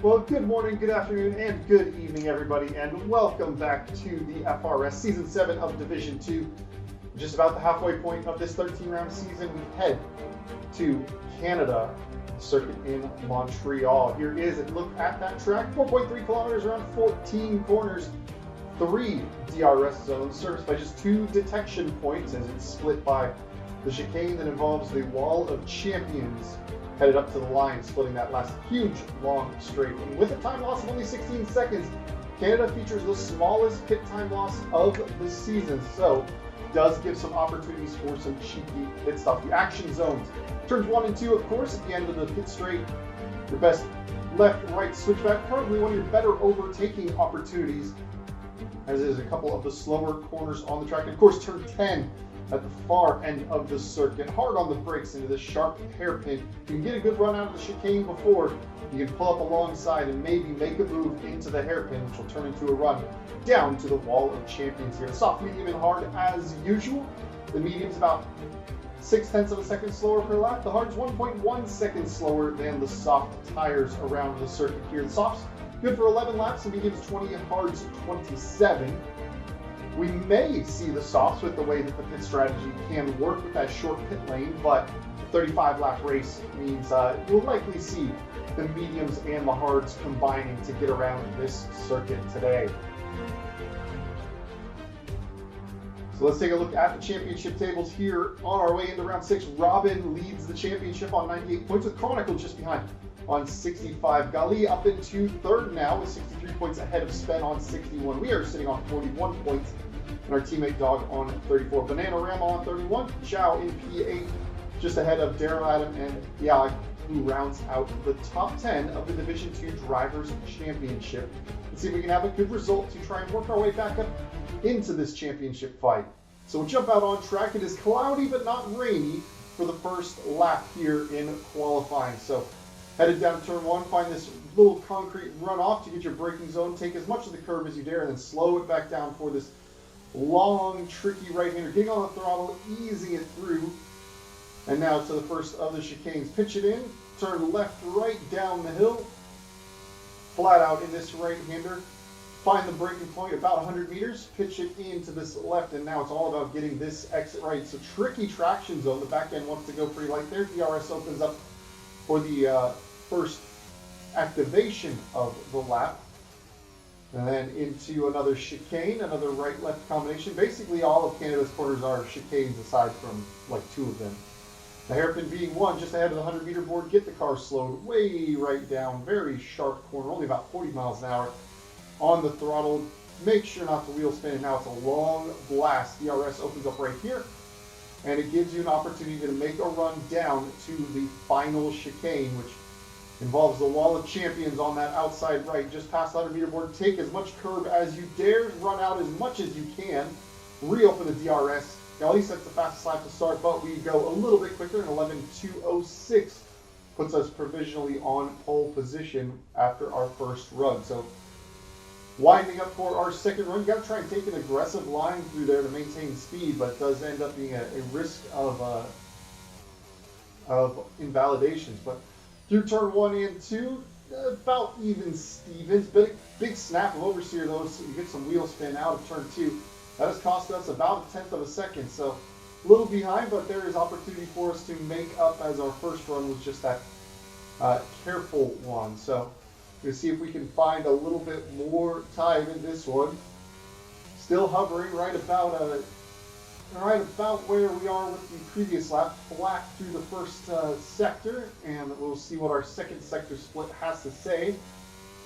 Well, good morning, good afternoon, and good evening, everybody, and welcome back to the FRS Season 7 of Division 2. Just about the halfway point of this 13-round season, we head to Canada, circuit in Montreal. Here is a look at that track, 4.3 kilometers, around 14 corners, 3 DRS zones, serviced by just 2 detection points as it's split by the chicane that involves the Wall of Champions, headed up to the line, splitting that last huge long straight. And with a time loss of only 16 seconds, Canada features the smallest pit time loss of the season, so does give some opportunities for some cheeky pit stop. The action zones, turns 1 and 2, of course, at the end of the pit straight. Your best left-right switchback, probably one of your better overtaking opportunities, as is a couple of the slower corners on the track. And of course, turn 10 at the far end of the circuit, hard on the brakes into this sharp hairpin. You can get a good run out of the chicane before you can pull up alongside and maybe make a move into the hairpin, which will turn into a run down to the Wall of Champions here. The soft, medium, and hard as usual. The medium's about 0.6 of a second slower per lap. The hard's 1.1 seconds slower than the soft tires around the circuit here. The soft's good for 11 laps, the medium's 20, and hard's 27. We may see the softs with the way that the pit strategy can work with that short pit lane, but the 35-lap race means you'll likely see the mediums and the hards combining to get around this circuit today. So let's take a look at the championship tables here. On our way into round 6, Robin leads the championship on 98 points, with Chronicle just behind on 65. Gali up into third now with 63 points ahead of Sven on 61. We are sitting on 41 points, and our teammate Dog on 34. Bananarama on 31. Chow in P8, just ahead of Daryl Adam and Yag, who rounds out the top 10 of the Division 2 Drivers' Championship. Let's see if we can have a good result to try and work our way back up into this championship fight. So we'll jump out on track. It is cloudy but not rainy for the first lap here in qualifying. So headed down to turn 1, find this little concrete runoff to get your braking zone. Take as much of the curve as you dare and then slow it back down for this long, tricky right-hander. Getting on the throttle, easing it through. And now to the first of the chicanes. Pitch it in, turn left, right down the hill. Flat out in this right-hander. Find the braking point about 100 meters. Pitch it into this left, and now it's all about getting this exit right. So tricky traction zone. The back end wants to go pretty light there. DRS opens up for the first activation of the lap. And then into another chicane, another right-left combination. Basically, all of Canada's corners are chicanes aside from like 2 of them. The hairpin being 1, just ahead of the 100-meter board. Get the car slowed way right down. Very sharp corner, only about 40 miles an hour on the throttle. Make sure not to wheel spin. And now it's a long blast. DRS opens up right here, and it gives you an opportunity to make a run down to the final chicane, which involves the Wall of Champions on that outside right, just past the 100-meter board. Take as much curb as you dare, run out as much as you can, reopen the DRS. Now, at least that's the fastest lap to start, but we go a little bit quicker, and 11:2:06 puts us provisionally on pole position after our first run. So winding up for our second run, got to try and take an aggressive line through there to maintain speed, but it does end up being a risk of invalidations. But through turn 1 and 2, about even Stevens. Big snap of oversteer though, so you get some wheel spin out of turn 2. That has cost us about 1/10 of a second, so a little behind, but there is opportunity for us to make up, as our first run was just that careful one. So we'll see if we can find a little bit more time in this one. Still hovering right about where we are with the previous lap, flat through the first sector, and we'll see what our second sector split has to say.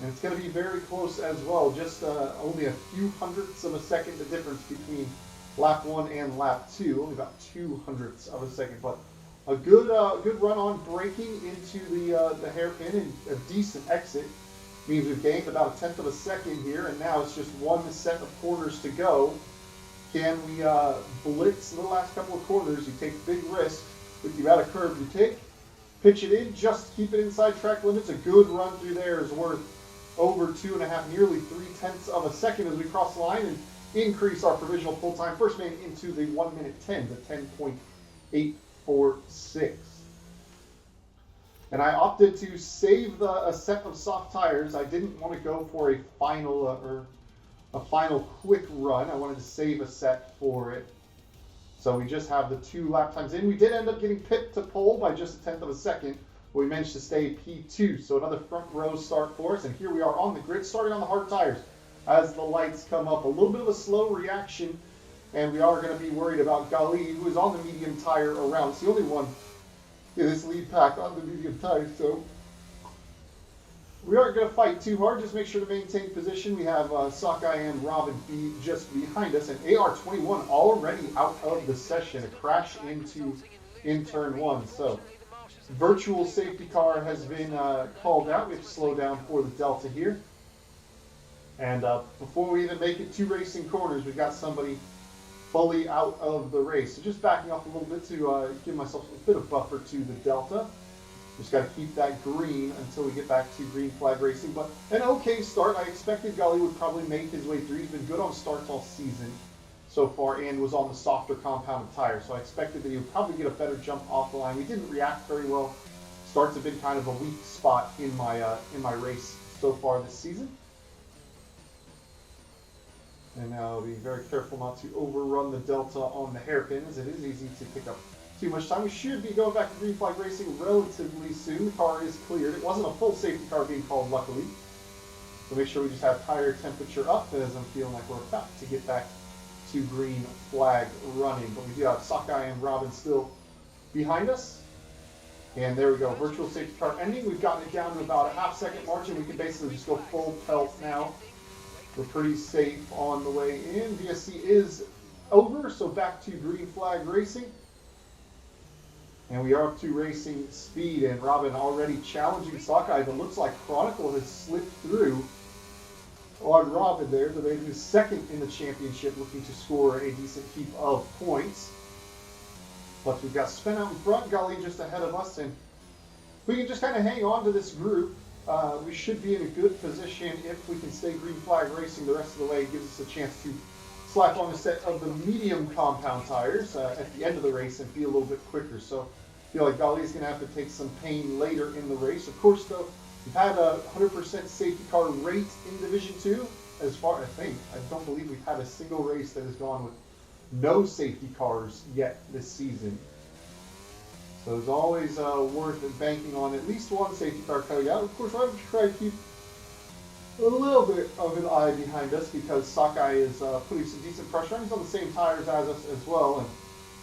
And it's going to be very close as well, just only a few hundredths of a second the difference between lap 1 and lap 2, only about 200ths of a second, but a good run on braking into the hairpin, and a decent exit. Means we've gained about 1/10 of a second here, and now it's just one set of corners to go. Can we blitz the last couple of corners? You take big risks with the amount of curve you take. Pitch it in, just keep it inside track limits. A good run through there is worth over 2.5, nearly 0.3 of a second as we cross the line and increase our provisional full time first man into the 1:10 to 10.846. And I opted to save a set of soft tires. I didn't want to go for a final quick run. I wanted to save a set for it. So we just have the 2 lap times in. We did end up getting pipped to pole by just a tenth of a second, but we managed to stay P2. So another front row start for us, and here we are on the grid, starting on the hard tires. As the lights come up, a little bit of a slow reaction, and we are going to be worried about Gali, who is on the medium tire around. It's the only one in this lead pack on the medium tire, so we aren't going to fight too hard. Just make sure to maintain position. We have Sockeye and Robin B just behind us, and AR21 already out of the session. A crash in turn 1. So virtual safety car has been called out. We have to slow down for the Delta here. And before we even make it 2 racing corners, we've got somebody fully out of the race. So just backing off a little bit to give myself a bit of buffer to the Delta. Just got to keep that green until we get back to green flag racing. But an okay start. I expected Gali would probably make his way through. He's been good on starts all season so far and was on the softer compounded tire. So I expected that he would probably get a better jump off the line. We didn't react very well. Starts have been kind of a weak spot in my race so far this season. And now I'll be very careful not to overrun the Delta on the hairpins. It is easy to pick up too much time. We should be going back to green flag racing relatively soon. The car is cleared. It wasn't a full safety car being called, luckily. So make sure we just have tire temperature up, as I'm feeling like we're about to get back to green flag running. But we do have Sockeye and Robin still behind us. And there we go. Virtual safety car ending. We've gotten it down to about a half-second margin. We can basically just go full pelt now. We're pretty safe on the way in. VSC is over, so back to green flag racing. And we are up to racing speed, and Robin already challenging Sockeye, but looks like Chronicle has slipped through on Robin there. So they've been second in the championship, looking to score a decent heap of points. But we've got Spen out in front, Gali just ahead of us, and we can just kind of hang on to this group. We should be in a good position if we can stay green flag racing the rest of the way. It gives us a chance to slap on a set of the medium compound tires at the end of the race and be a little bit quicker. So I feel like Gali is going to have to take some pain later in the race. Of course, though, we've had a 100% safety car rate in Division 2. As far as I don't believe we've had a single race that has gone with no safety cars yet this season. So it's always worth banking on at least one safety car coming out. Of course, we're going to try to keep a little bit of an eye behind us because Sockeye is putting some decent pressure on. He's on the same tires as us as well, and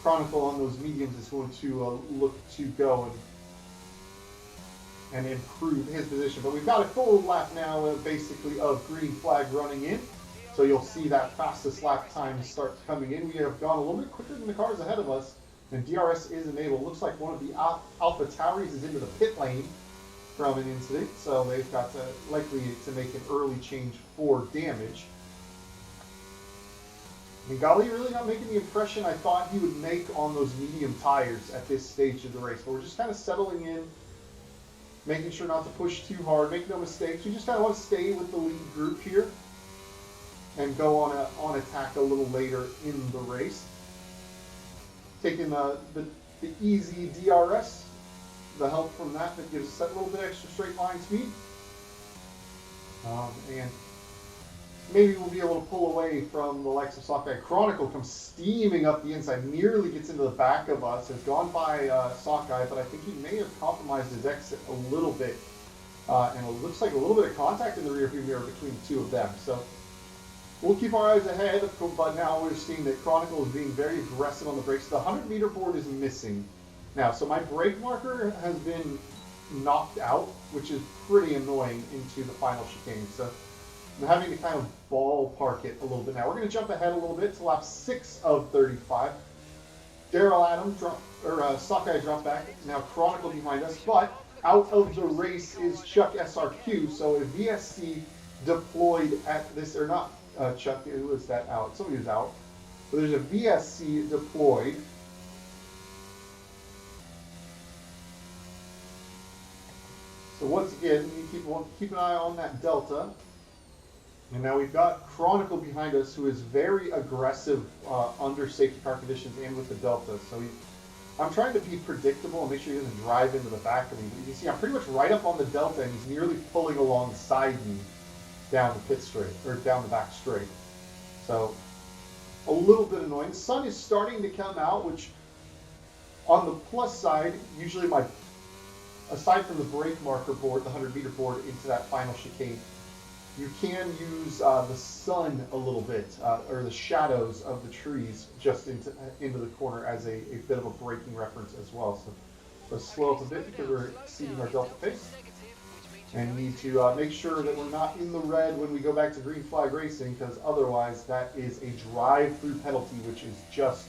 Chronicle on those mediums is going to look to go and improve his position. But we've got a full lap now, basically, of green flag running in. So you'll see that fastest lap time start coming in. We have gone a little bit quicker than the cars ahead of us. And DRS is enabled. Looks like one of the Alpha Tauris is into the pit lane from an incident, so they've got likely to make an early change for damage. And Gali really not making the impression I thought he would make on those medium tires at this stage of the race. But we're just kind of settling in, making sure not to push too hard, make no mistakes. We just kind of want to stay with the lead group here and go on attack a little later in the race. Taking the easy DRS, the help from that gives us that little bit extra straight line speed. And maybe we'll be able to pull away from the likes of Sockeye. Chronicle comes steaming up the inside, nearly gets into the back of us, has gone by Sockeye, but I think he may have compromised his exit a little bit. And it looks like a little bit of contact in the rear view mirror between the two of them. So we'll keep our eyes ahead, but now we're seeing that Chronicle is being very aggressive on the brakes. The 100-meter board is missing now, so my brake marker has been knocked out, which is pretty annoying into the final chicane. So I'm having to kind of ballpark it a little bit now. We're going to jump ahead a little bit to lap 6 of 35. Daryl Adams, Sockeye dropped back. Now Chronicle behind us, but out of the race is Chuck SRQ. So a VSC deployed at this, or not Chuck, who was that out? Somebody was out. So there's a VSC deployed. So once again, you keep an eye on that Delta. And now we've got Chronicle behind us, who is very aggressive under safety car conditions and with the Delta. So I'm trying to be predictable and make sure he doesn't drive into the back of me. But you can see I'm pretty much right up on the delta, and he's nearly pulling alongside me down the pit straight, or down the back straight. So a little bit annoying. The sun is starting to come out, which on the plus side, usually aside from the brake marker board, the 100-meter board into that final chicane, you can use the sun a little bit, or the shadows of the trees just into the corner as a bit of a braking reference as well. So let's slow up a bit because we're exceeding our delta pace. And need to make sure that we're not in the red when we go back to green flag racing, because otherwise that is a drive-through penalty, which is just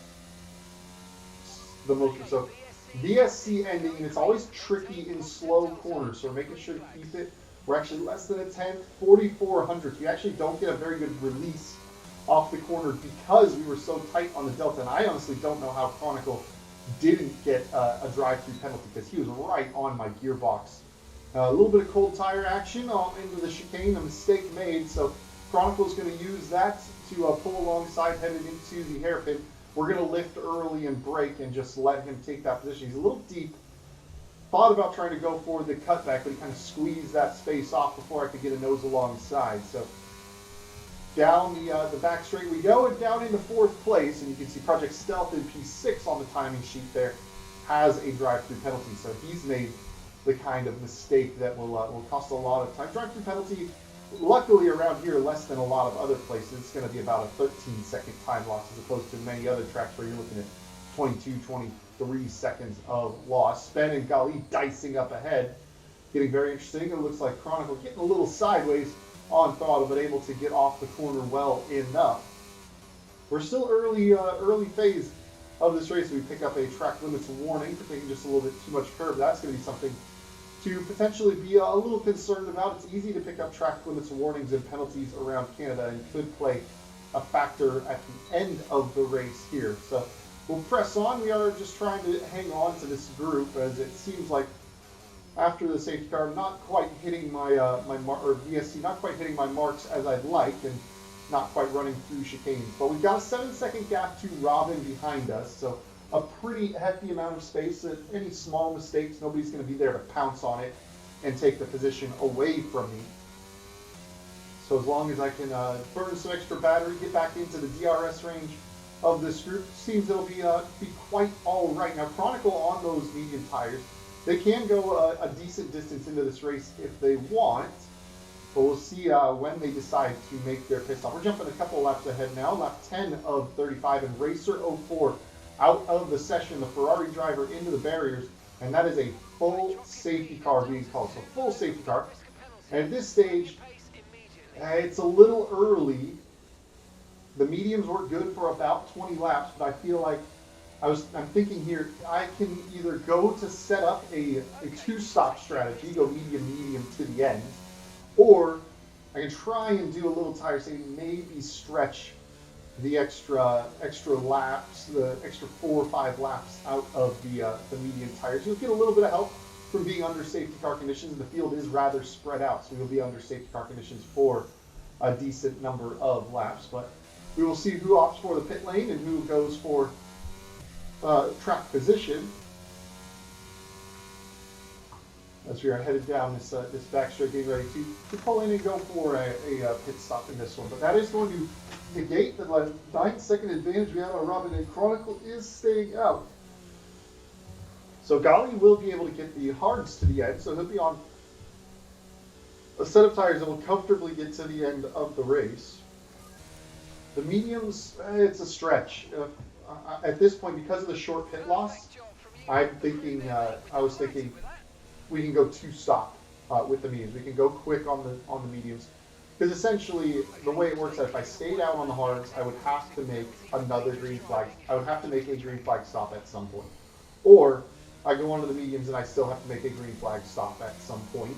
the most. So VSC ending, and it's always tricky in slow corners, so we're making sure to keep it. We're actually less than a tenth, 4400. We actually don't get a very good release off the corner because we were so tight on the delta, and I honestly don't know how Chronicle didn't get a drive-through penalty, because he was right on my gearbox. A little bit of cold tire action into the chicane, a mistake made, so Chronicle's going to use that to pull alongside headed into the hairpin. We're going to lift early and brake and just let him take that position. He's a little deep. Thought about trying to go for the cutback, but he kind of squeezed that space off before I could get a nose alongside. So down the back straight we go, and down into fourth place, and you can see Project Stealth in P6 on the timing sheet there has a drive-through penalty, so he's made the kind of mistake that will cost a lot of time. Drive-through penalty, luckily around here, less than a lot of other places. It's going to be about a 13-second time loss as opposed to many other tracks where you're looking at 22, 23 seconds of loss. Spen and Gali dicing up ahead, getting very interesting. It looks like Chronicle getting a little sideways on throttle, but able to get off the corner well enough. We're still early phase of this race. We pick up a track limits warning for taking just a little bit too much curb. That's going to be something to potentially be a little concerned about. It's easy to pick up track limits warnings and penalties around Canada, and could play a factor at the end of the race here. So we'll press on. We are just trying to hang on to this group, as it seems like after the safety car, not quite hitting my VSC, not quite hitting my marks as I'd like, and not quite running through chicanes. But we've got a 7-second gap to Robin behind us, so a pretty hefty amount of space. Any small mistakes, nobody's going to be there to pounce on it and take the position away from me. So as long as I can burn some extra battery, get back into the DRS range of this group, seems it'll be quite all right. Now, Chronicle on those medium tires, they can go a decent distance into this race if they want, but we'll see when they decide to make their pit stop. We're jumping a couple laps ahead now, lap 10 of 35, and Racer 04 out of the session, the Ferrari driver into the barriers, and that is a full safety car being called. So full safety car. And at this stage, it's a little early. The mediums were good for about 20 laps, but I feel like I'm thinking here, I can either go to set up a two-stop strategy, go medium to the end, or I can try and do a little tire saving, maybe stretch the extra laps, the extra 4 or 5 laps out of the medium tires. You'll get a little bit of help from being under safety car conditions, and the field is rather spread out, so you'll be under safety car conditions for a decent number of laps. But we will see who opts for the pit lane and who goes for track position as we are headed down this back straight, getting ready to pull in and go for a pit stop in this one. But that is going to negate the 9-second advantage we have on Robin, and Chronicle is staying out. So Gali will be able to get the hards to the end, so he'll be on a set of tires that will comfortably get to the end of the race. The mediums, it's a stretch. At this point, because of the short pit loss, I was thinking we can go two-stop with the mediums. We can go quick on the mediums. Because essentially, the way it works out, if I stayed out on the hards, I would have to make another green flag. I would have to make a green flag stop at some point. Or I go onto the mediums and I still have to make a green flag stop at some point.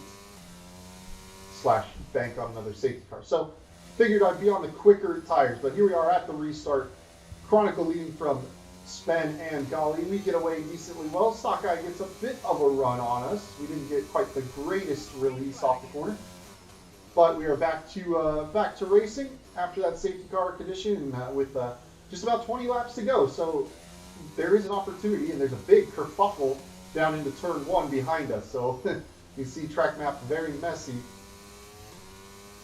/ bank on another safety car. So figured I'd be on the quicker tires. But here we are at the restart. Chronicle leading from Spen and Gali. We get away decently well. Sockeye gets a bit of a run on us. We didn't get quite the greatest release off the corner. But we are back to racing after that safety car condition with just about 20 laps to go. So there is an opportunity, and there's a big kerfuffle down into turn 1 behind us. So you see track map very messy.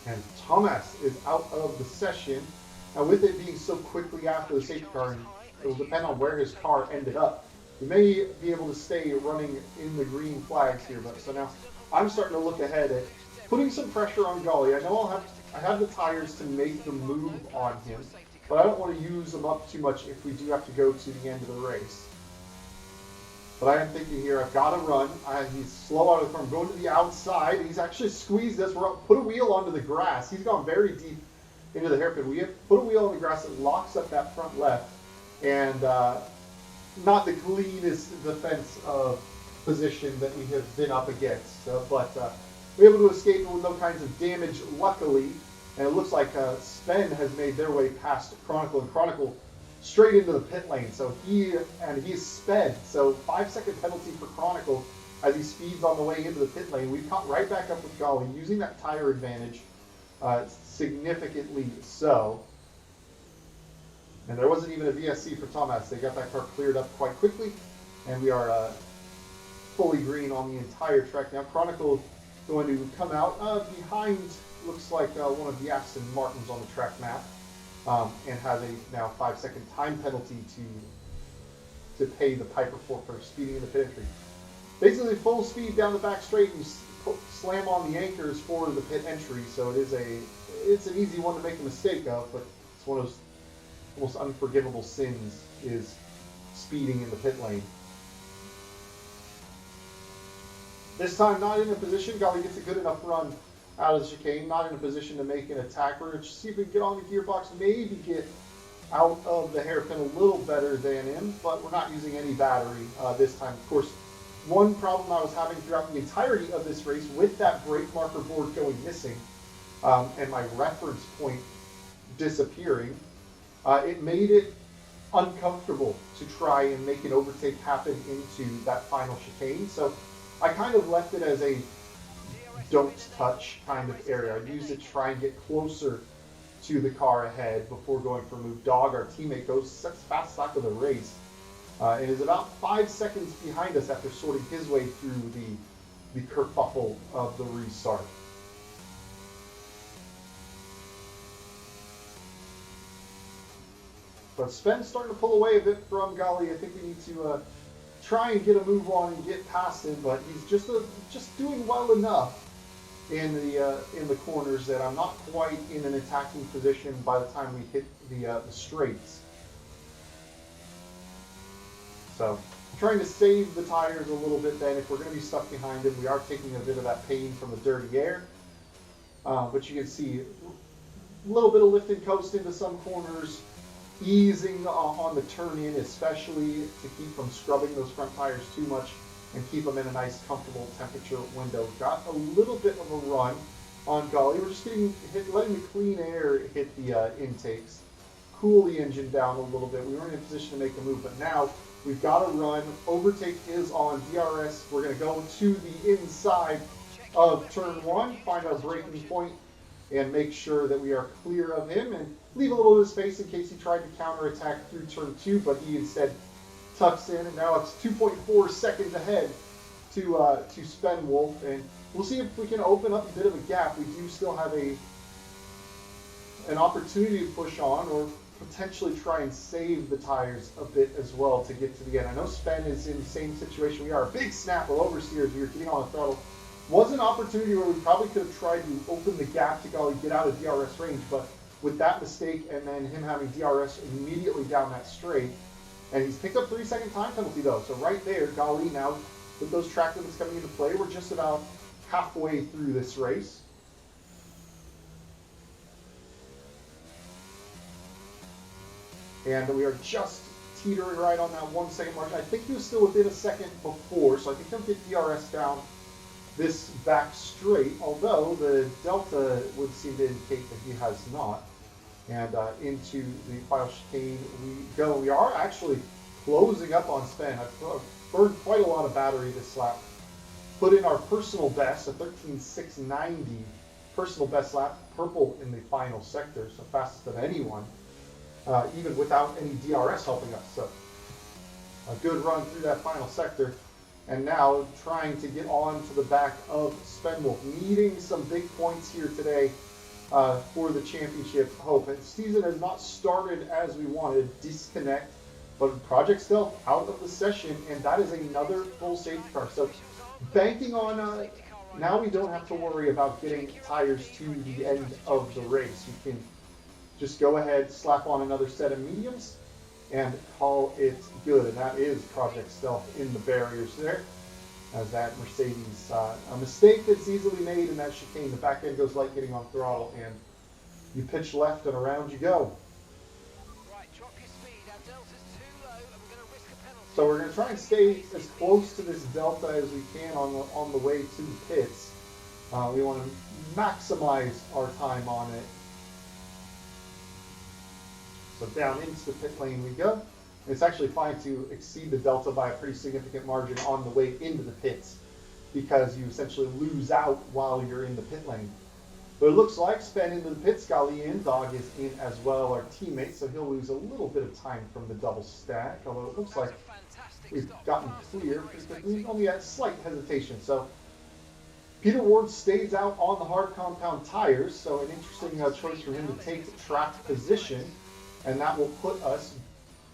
And Thomas is out of the session. Now with it being so quickly after the safety car, and it will depend on where his car ended up. We may be able to stay running in the green flags here, but so now I'm starting to look ahead at putting some pressure on Gully. I know I have the tires to make the move on him, but I don't want to use them up too much if we do have to go to the end of the race. But I am thinking here, I've got to run. He's slow out of the car. I'm going to the outside. He's actually squeezed us. We're up, put a wheel onto the grass. He's gone very deep into the hairpin. We have put a wheel on the grass that locks up that front left, and not the cleanest defense position that we have been up against. But we're able to escape with no kinds of damage, luckily. And it looks like Sven has made their way past Chronicle, and Chronicle straight into the pit lane. So he's sped. So 5-second penalty for Chronicle as he speeds on the way into the pit lane. We've caught right back up with Golly, using that tire advantage significantly so. And there wasn't even a VSC for Thomas. They got that car cleared up quite quickly, and we are fully green on the entire track. Now Chronicle going to come out behind, looks like one of the Aston Martins on the track map, and has a now 5-second time penalty to pay the Piper for speeding in the pit entry. Basically full speed down the back straight and slam on the anchors for the pit entry. So it's an easy one to make a mistake of, but it's one of those most unforgivable sins is speeding in the pit lane. This time not in a position, Golly gets a good enough run out of the chicane, not in a position to make an attack. We're going to see if we can get on the gearbox, maybe get out of the hairpin a little better than him, but we're not using any battery this time. Of course, one problem I was having throughout the entirety of this race with that brake marker board going missing and my reference point disappearing, it made it uncomfortable to try and make an overtake happen into that final chicane. So I kind of left it as a don't touch kind of area. I used it to try and get closer to the car ahead before going for a move. Dog, our teammate, goes fast stock of the race and is about 5 seconds behind us after sorting his way through the kerfuffle of the restart. But Sven's starting to pull away a bit from Golly. I think we need to try and get a move on and get past him, but he's just doing well enough in the corners that I'm not quite in an attacking position by the time we hit the straights. So I'm trying to save the tires a little bit then. If we're going to be stuck behind him, we are taking a bit of that pain from the dirty air. But you can see a little bit of lift and coast into some corners, easing on the turn in, especially to keep from scrubbing those front tires too much and keep them in a nice comfortable temperature window. Got a little bit of a run on Golly. We're just letting the clean air hit the intakes, cool the engine down a little bit. We weren't in a position to make a move, but now we've got to run. Overtake is on DRS. We're going to go to the inside of turn 1, find our braking point, and make sure that we are clear of him and leave a little bit of space in case he tried to counterattack through turn 2, but he instead tucks in, and now it's 2.4 seconds ahead to Spenwolf, and we'll see if we can open up a bit of a gap. We do still have an opportunity to push on, or potentially try and save the tires a bit as well to get to the end. I know Spen is in the same situation we are. A big snap of oversteers. We were getting on the throttle. Was an opportunity where we probably could have tried to open the gap to Golly, get out of DRS range, but with that mistake and then him having DRS immediately down that straight, and he's picked up 3-second time penalty though. So right there, Golly, now with those track limits coming into play, we're just about halfway through this race. And we are just teetering right on that 1 second mark. I think he was still within a second before, so I think he'll get DRS down this back straight, although the delta would seem to indicate that he has not. And into the final chicane we go. We are actually closing up on Sven. I've burned quite a lot of battery this lap. Put in our personal best, a 13.690 personal best lap, purple in the final sector, so fastest of anyone, even without any DRS helping us. So a good run through that final sector. And now trying to get on to the back of Sven Wolf, needing some big points here today for the championship hope. And the season has not started as we wanted. Disconnect, but Project Stealth out of the session, and that is another full safety car. So banking on now we don't have to worry about getting tires to the end of the race. You can just go ahead, slap on another set of mediums, and call it good. And that is Project Stealth in the barriers there. As that Mercedes, a mistake that's easily made in that chicane. The back end goes light getting on throttle, and you pitch left and around you go. Right, drop your speed. Our delta's too low, and we're going to risk a penalty. So we're going to try and stay as close to this delta as we can on the way to the pits. We want to maximize our time on it. So down into the pit lane we go. It's actually fine to exceed the delta by a pretty significant margin on the way into the pits, because you essentially lose out while you're in the pit lane. But it looks like Sven into the pits, Gali in, Dog is in as well, our teammate, so he'll lose a little bit of time from the double stack, although it looks like we've gotten clear pretty quickly. We only had slight hesitation. So Peter Ward stays out on the hard compound tires, so an interesting choice for him to take track position, and that will put us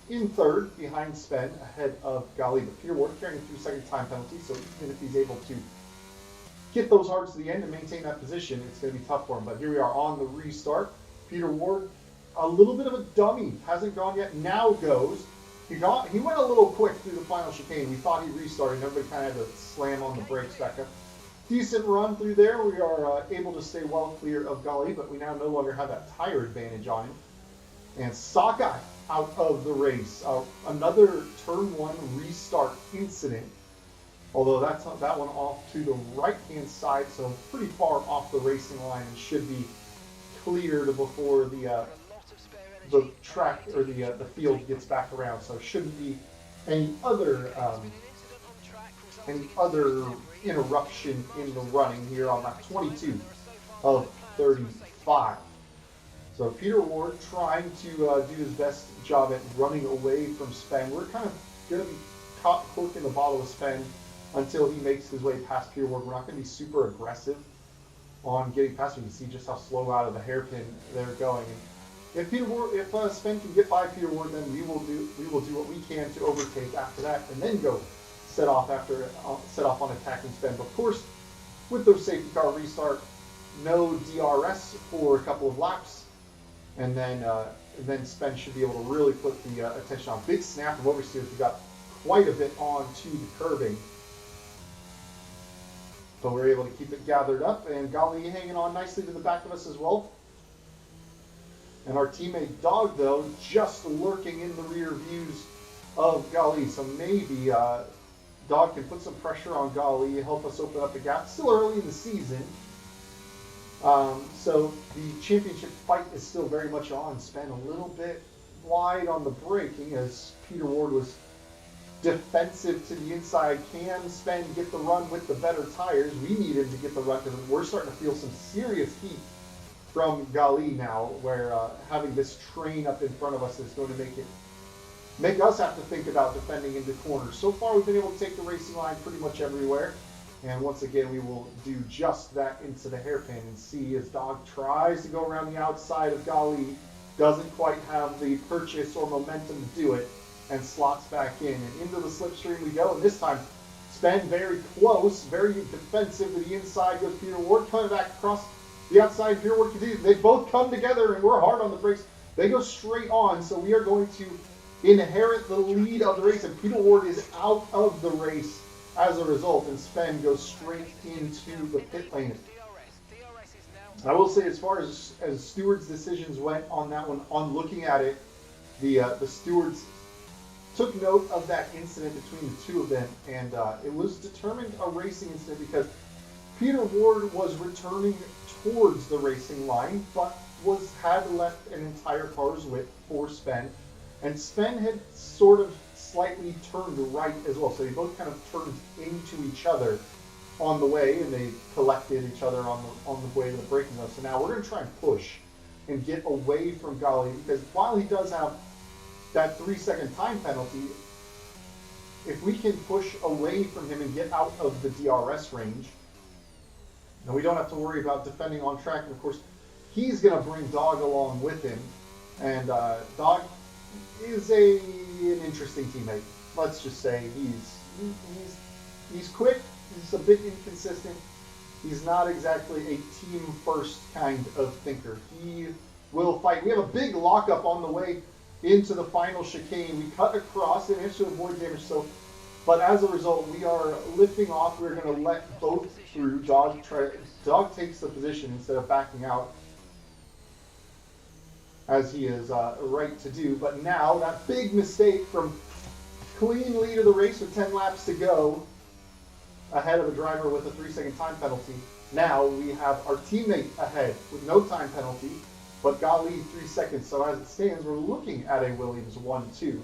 in third behind Sven, ahead of Gali. But Peter Ward carrying a 3-second time penalty, so even if he's able to get those hards to the end and maintain that position, it's going to be tough for him. But here we are on the restart. Peter Ward, a little bit of a dummy, hasn't gone yet, now goes. He went a little quick through the final chicane. We thought he restarted, everybody kind of had to slam on the brakes back up. Decent run through there. We are able to stay well clear of Gali, but we now no longer have that tire advantage on him. And Sakai out of the race. Another turn 1 restart incident, although that one off to the right-hand side, so pretty far off the racing line and should be cleared before the track or the field gets back around. So shouldn't be any other interruption in the running here on lap 22 of 35. So Peter Ward trying to do his best job at running away from Sven. We're kind of going to be caught cork in the bottle with Sven until he makes his way past Peter Ward. We're not going to be super aggressive on getting past him. You can see just how slow out of the hairpin they're going. And if Sven can get by Peter Ward, then we will do what we can to overtake after that, and then go set off on attacking Sven. But of course, with those safety car restart, no DRS for a couple of laps. And then Sven should be able to really put the attention on. Big snap of oversteers. We got quite a bit onto the curbing, but we're able to keep it gathered up. And Gali hanging on nicely to the back of us as well. And our teammate Dog, though, just lurking in the rear views of Gali. So maybe Dog can put some pressure on Gali, help us open up the gap. Still early in the season. So the championship fight is still very much on. Sven a little bit wide on the braking as Peter Ward was defensive to the inside. Can Sven get the run with the better tires? We need him to get the run because we're starting to feel some serious heat from Gali now, where having this train up in front of us is going to make us have to think about defending into corners. So far we've been able to take the racing line pretty much everywhere. And once again, we will do just that into the hairpin and see as Dog tries to go around the outside of Gali, doesn't quite have the purchase or momentum to do it, and slots back in. And into the slipstream we go. And this time, Sven very close, very defensive to the inside. Goes Peter Ward, coming back across the outside. Peter Ward continues. They both come together, and we're hard on the brakes. They go straight on, so we are going to inherit the lead of the race. And Peter Ward is out of the race as a result, and Sven goes straight into the pit lane. I will say, as far as stewards' decisions went on that one, on looking at it, the stewards took note of that incident between the two of them, and it was determined a racing incident because Peter Ward was returning towards the racing line, but had left an entire car's width for Sven, and Sven had sort of slightly turned right as well, so they both kind of turned into each other on the way, and they collected each other on the way to the braking zone. So now we're going to try and push and get away from Gali, because while he does have that 3-second time penalty, if we can push away from him and get out of the DRS range, then we don't have to worry about defending on track. And of course, he's going to bring Dog along with him. And Dog is an interesting teammate. Let's just say he's quick. He's a bit inconsistent. He's not exactly a team-first kind of thinker. He will fight. We have a big lockup on the way into the final chicane. We cut across and managed to avoid damage. But as a result, we are lifting off. We're going to let both through. Dog takes the position instead of backing out, as he is right to do. But now that big mistake from clean lead of the race with 10 laps to go, ahead of a driver with a 3-second time penalty. Now we have our teammate ahead with no time penalty, but Gali 3 seconds. So as it stands, we're looking at a Williams 1-2.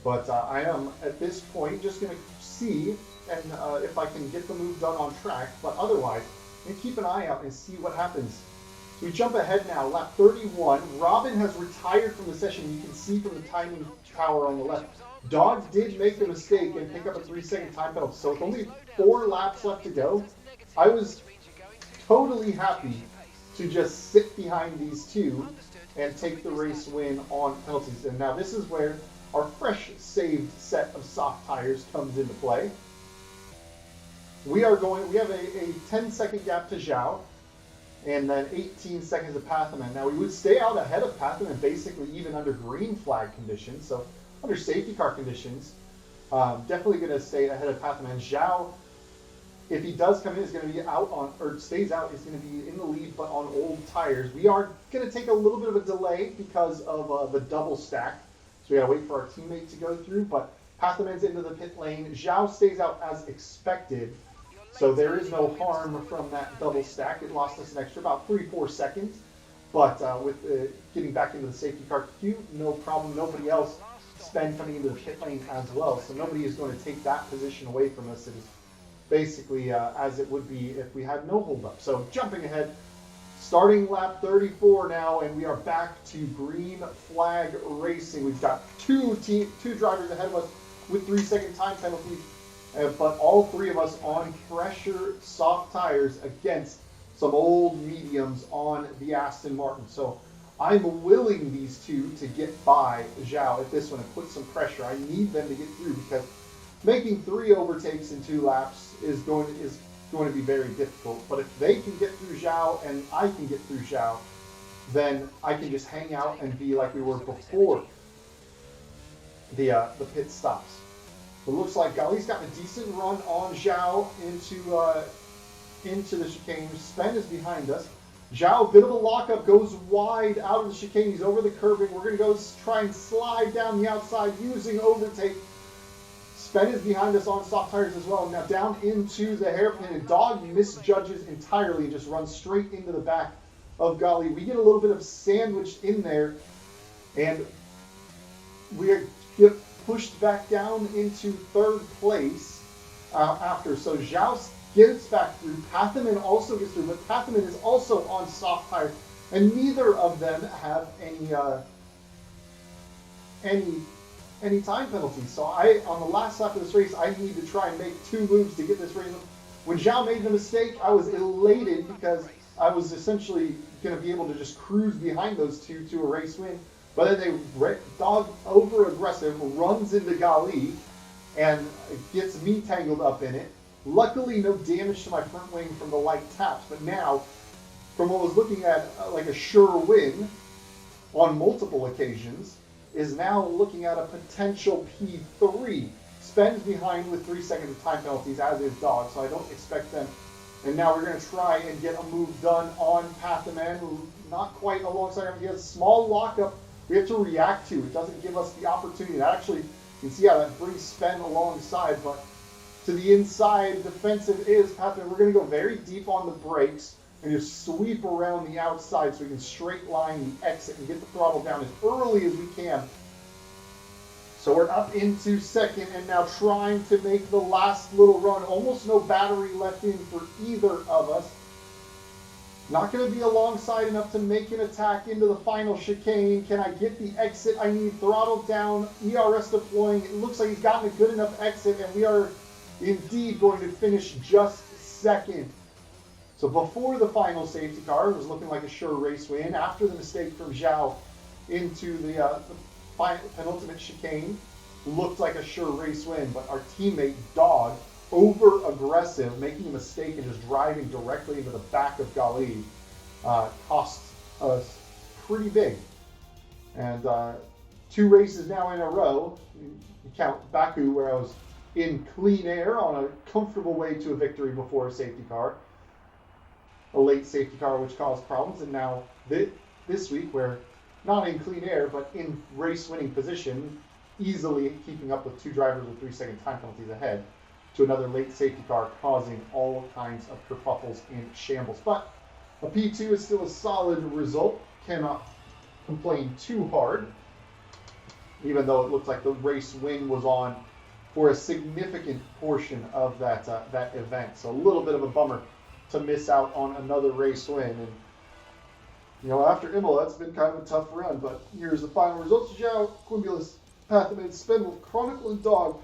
But I am at this point just going to see and if I can get the move done on track. But otherwise, I'm going to keep an eye out and see what happens. So we jump ahead now, lap 31. Robin has retired from the session. You can see from the timing tower on the left. Dog did make a mistake and pick up a 3-second time penalty. So with only 4 laps left to go, I was totally happy to just sit behind these two and take the race win on penalties. And now this is where our fresh saved set of soft tires comes into play. We have a 10-second gap to Zhao, and then 18 seconds of Pathaman. Now we would stay out ahead of Pathaman basically even under green flag conditions. So under safety car conditions, definitely going to stay ahead of Pathaman. Zhao, if he does come in, is going to be out on, or stays out, is going to be in the lead, but on old tires. We are going to take a little bit of a delay because of the double stack. So we got to wait for our teammate to go through, but Pathaman's into the pit lane. Zhao stays out as expected. So there is no harm from that double stack. It lost us an extra about 3-4 seconds. But with getting back into the safety car queue, no problem. Nobody else Sven coming into the pit lane as well. So nobody is going to take that position away from us. It is basically as it would be if we had no holdup. So jumping ahead, starting lap 34 now, and we are back to green flag racing. We've got two drivers ahead of us with 3-second time penalties. But all 3 of us on pressure soft tires against some old mediums on the Aston Martin. So I'm willing these two to get by Zhao at this one and put some pressure. I need them to get through because making 3 overtakes in 2 laps is going to be very difficult. But if they can get through Zhao and I can get through Zhao, then I can just hang out and be like we were before the pit stops. It looks like Gali's got a decent run on Zhao into the chicane. Sven is behind us. Zhao, bit of a lockup, goes wide out of the chicane. He's over the curbing. We're going to go try and slide down the outside using overtake. Sven is behind us on soft tires as well. Now down into the hairpin, and Dog misjudges entirely and just runs straight into the back of Gali. We get a little bit of sandwiched in there, and we get pushed back down into 3rd place after. So Zhao gets back through. Pathaman also gets through, but Pathaman is also on soft tires, and neither of them have any time penalties. So on the last lap of this race, I need to try and make 2 moves to get this race. When Zhao made the mistake, I was elated because I was essentially going to be able to just cruise behind those 2 to a race win. But then Dog over aggressive, runs into Gali and gets me tangled up in it. Luckily, no damage to my front wing from the light taps. But now, from what was looking at like a sure win on multiple occasions, is now looking at a potential P3. Sven's behind with 3 seconds of time penalties, as is Dog, so I don't expect them. And now we're going to try and get a move done on Pathaman, who not quite alongside him. He has a small lockup we have to react to. It doesn't give us the opportunity. That actually, you can see how that brings Sven alongside, but to the inside, defensive is Pathaman. We're going to go very deep on the brakes and just sweep around the outside so we can straight line the exit and get the throttle down as early as we can. So we're up into 2nd and now trying to make the last little run. Almost no battery left in for either of us. Not going to be alongside enough to make an attack into the final chicane. Can I get the exit I need? Throttled down, ERS deploying. It looks like he's gotten a good enough exit, and we are indeed going to finish just second. So before the final safety car, it was looking like a sure race win. After the mistake from Zhao into the penultimate chicane, looked like a sure race win. But our teammate, Dog, over aggressive, making a mistake and just driving directly into the back of Gali, cost us pretty big. And 2 races now in a row. You count Baku, where I was in clean air on a comfortable way to a victory before a safety car. A late safety car which caused problems, and now this week we're not in clean air but in race winning position, easily keeping up with 2 drivers with 3-second time penalties ahead, to another late safety car causing all kinds of kerfuffles and shambles. But a P2 is still a solid result. Cannot complain too hard, even though it looked like the race win was on for a significant portion of that event. So a little bit of a bummer to miss out on another race win. And after Imola, it's been kind of a tough run. But here's the final results. Zhao, Quimulus, Pathamid, Spenwolf, Chronicle, and Dog.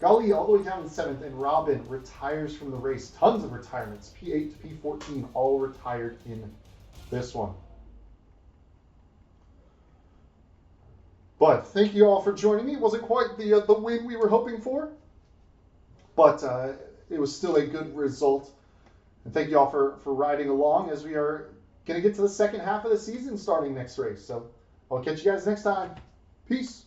Gali all the way down in 7th, and Robin retires from the race. Tons of retirements. P8 to P14, all retired in this one. But thank you all for joining me. It wasn't quite the win we were hoping for, but it was still a good result. And thank you all for riding along as we are going to get to the second half of the season starting next race. So I'll catch you guys next time. Peace.